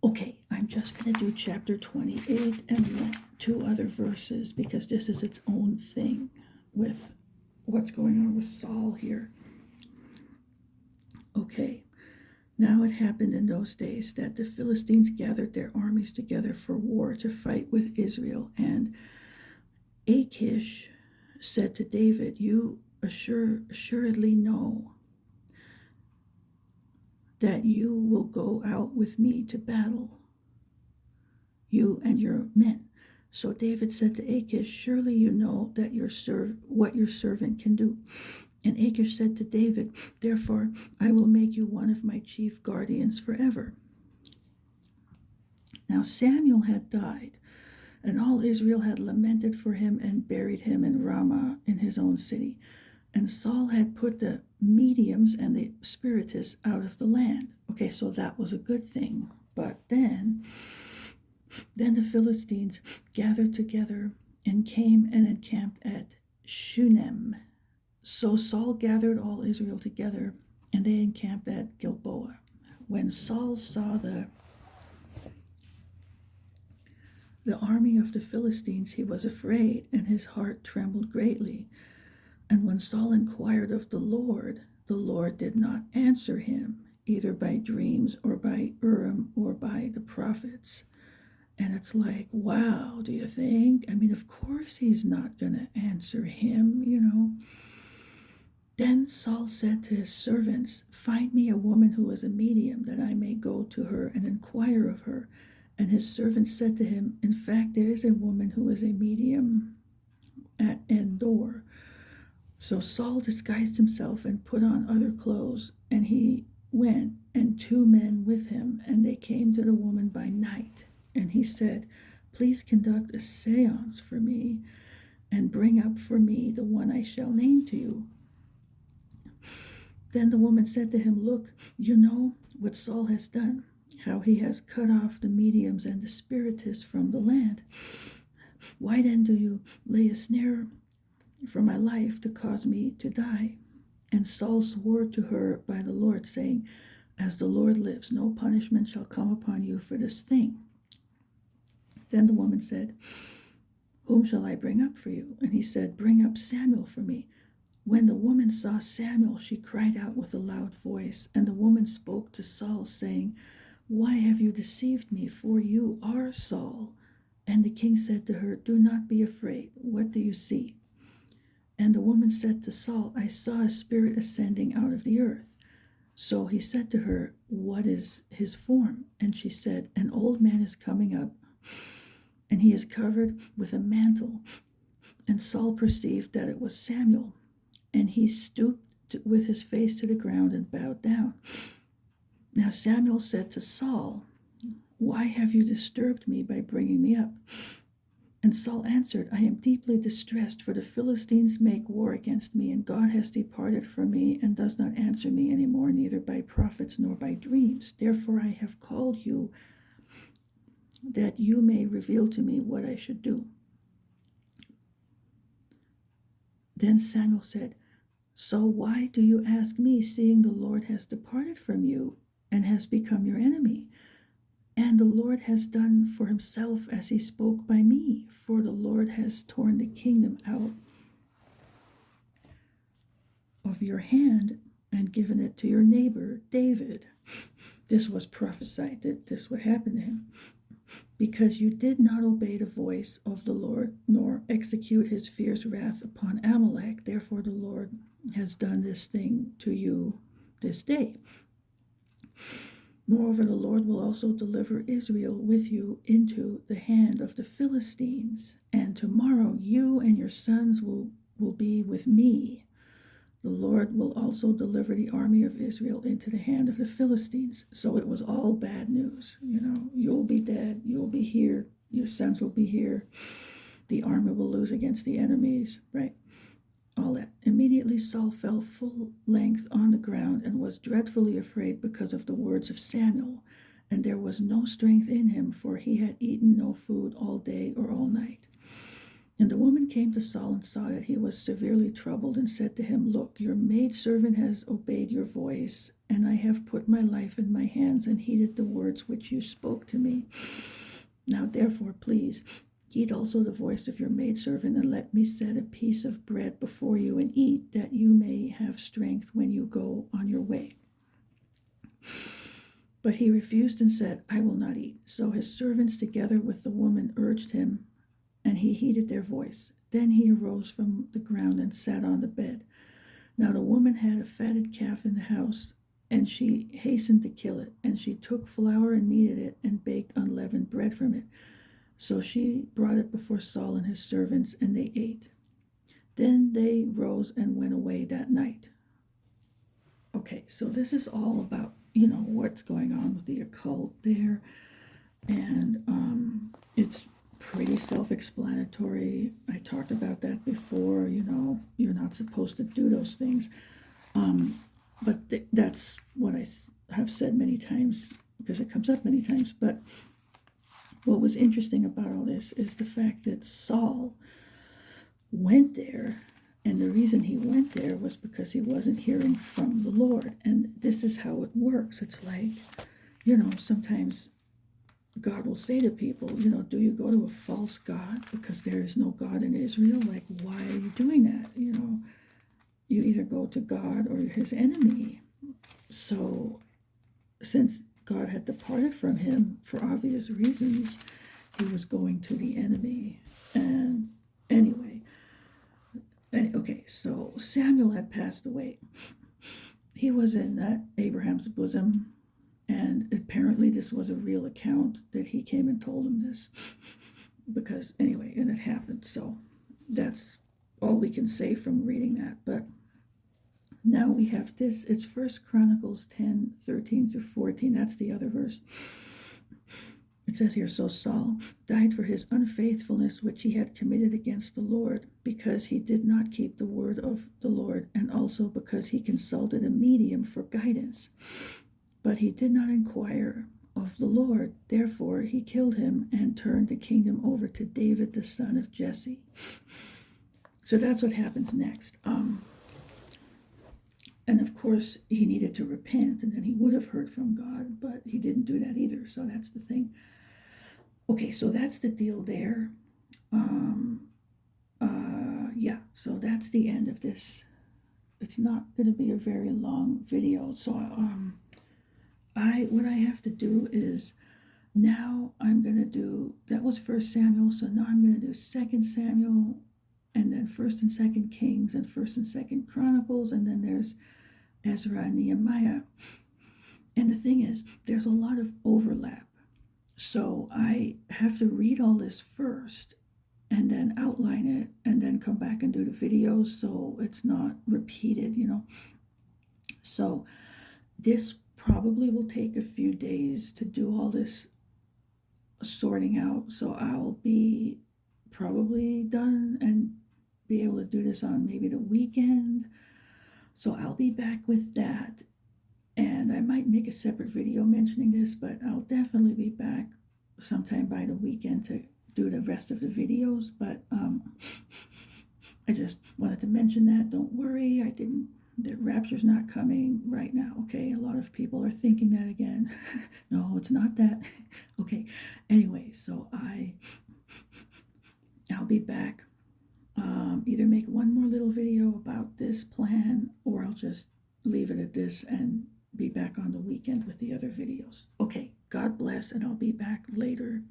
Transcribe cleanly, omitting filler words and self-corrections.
Okay, I'm just going to do chapter 28 and 2 other verses because this is its own thing with what's going on with Saul here. Okay, now it happened in those days that the Philistines gathered their armies together for war to fight with Israel. And Achish said to David, "You assuredly know that you will go out with me to battle, you and your men." So David said to Achish, "Surely you know that what your servant can do." And Achish said to David, "Therefore I will make you one of my chief guardians forever." Now Samuel had died, and all Israel had lamented for him and buried him in Ramah in his own city. And Saul had put the mediums and the spiritists out of the land. Okay, so that was a good thing. But then the Philistines gathered together and came and encamped at Shunem. So Saul gathered all Israel together, and they encamped at Gilboa. When Saul saw the army of the Philistines, he was afraid, and his heart trembled greatly. And when Saul inquired of the Lord did not answer him, either by dreams or by Urim or by the prophets. And it's like, wow, do you think? I mean, of course he's not going to answer him, Then Saul said to his servants, "Find me a woman who is a medium, that I may go to her and inquire of her." And his servants said to him, "In fact, there is a woman who is a medium at Endor." So Saul disguised himself and put on other clothes, and he went, and 2 men with him, and they came to the woman by night. And he said, "Please conduct a seance for me, and bring up for me the one I shall name to you." Then the woman said to him, "Look, you know what Saul has done, how he has cut off the mediums and the spiritists from the land. Why then do you lay a snare for my life to cause me to die?" And Saul swore to her by the Lord, saying, "As the Lord lives, no punishment shall come upon you for this thing." Then the woman said, "Whom shall I bring up for you?" And he said, "Bring up Samuel for me." When the woman saw Samuel, she cried out with a loud voice. And the woman spoke to Saul, saying, "Why have you deceived me? For you are Saul." And the king said to her, "Do not be afraid. What do you see?" And the woman said to Saul, "I saw a spirit ascending out of the earth." So he said to her, "What is his form?" And she said, "An old man is coming up, and he is covered with a mantle." And Saul perceived that it was Samuel, and he stooped with his face to the ground and bowed down. Now Samuel said to Saul, "Why have you disturbed me by bringing me up?" And Saul answered, "I am deeply distressed, for the Philistines make war against me, and God has departed from me and does not answer me any more, neither by prophets nor by dreams. Therefore I have called you, that you may reveal to me what I should do." Then Samuel said, "So why do you ask me, seeing the Lord has departed from you and has become your enemy? And the Lord has done for himself as he spoke by me, for the Lord has torn the kingdom out of your hand and given it to your neighbor David." This was prophesied that this would happen to him. "Because you did not obey the voice of the Lord, nor execute his fierce wrath upon Amalek, therefore the Lord has done this thing to you this day. Moreover, the Lord will also deliver Israel with you into the hand of the Philistines, and tomorrow you and your sons will be with me. The Lord will also deliver the army of Israel into the hand of the Philistines." So it was all bad news. You'll be dead, you'll be here, your sons will be here, the army will lose against the enemies, right? All that. Immediately Saul fell full length on the ground and was dreadfully afraid because of the words of Samuel, and there was no strength in him, for he had eaten no food all day or all night. And the woman came to Saul and saw that he was severely troubled and said to him, Look, your maidservant has obeyed your voice, and I have put my life in my hands and heeded the words which you spoke to me. Now therefore, please, heed also the voice of your maidservant, and let me set a piece of bread before you and eat, that you may have strength when you go on your way. But he refused and said, I will not eat. So his servants together with the woman urged him, and he heeded their voice. Then he arose from the ground and sat on the bed. Now the woman had a fatted calf in the house, and she hastened to kill it. And she took flour and kneaded it and baked unleavened bread from it. So she brought it before Saul and his servants, and they ate. Then they rose and went away that night. Okay, so this is all about, what's going on with the occult there. And it's pretty self-explanatory. I talked about that before. You're not supposed to do those things. But that's what I have said many times, because it comes up many times. But what was interesting about all this is the fact that Saul went there, and the reason he went there was because he wasn't hearing from the Lord. And this is how it works. It's like, sometimes God will say to people, do you go to a false God because there is no God in Israel? Like, why are you doing that? You either go to God or his enemy. So since God had departed from him for obvious reasons, he was going to the enemy. And anyway, okay, so Samuel had passed away. He was in Abraham's bosom. And apparently this was a real account that he came and told him this. Because, anyway, and it happened. So that's all we can say from reading that. But now we have this. It's 1 Chronicles 10, 13 through 14. That's the other verse. It says here, So Saul died for his unfaithfulness which he had committed against the Lord, because he did not keep the word of the Lord, and also because he consulted a medium for guidance. But he did not inquire of the Lord. Therefore he killed him and turned the kingdom over to David, the son of Jesse. So that's what happens next. And of course, he needed to repent, and then he would have heard from God, but he didn't do that either. So that's the thing. Okay, so that's the deal there. So that's the end of this. It's not going to be a very long video. So what I have to do is, now I'm going to do, that was 1 Samuel, so now I'm going to do 2 Samuel, and then 1 and 2 Kings, and 1 and 2 Chronicles, and then there's Ezra and Nehemiah. And the thing is, there's a lot of overlap. So I have to read all this first, and then outline it, and then come back and do the videos so it's not repeated, So this probably will take a few days to do all this sorting out. So I'll be probably done and be able to do this on maybe the weekend. So I'll be back with that. And I might make a separate video mentioning this, but I'll definitely be back sometime by the weekend to do the rest of the videos. But I just wanted to mention that. Don't worry, the rapture's not coming right now, okay? A lot of people are thinking that again. No, it's not that. Okay, anyway, so I'll be back. Either make one more little video about this plan, or I'll just leave it at this and be back on the weekend with the other videos. Okay, God bless, and I'll be back later.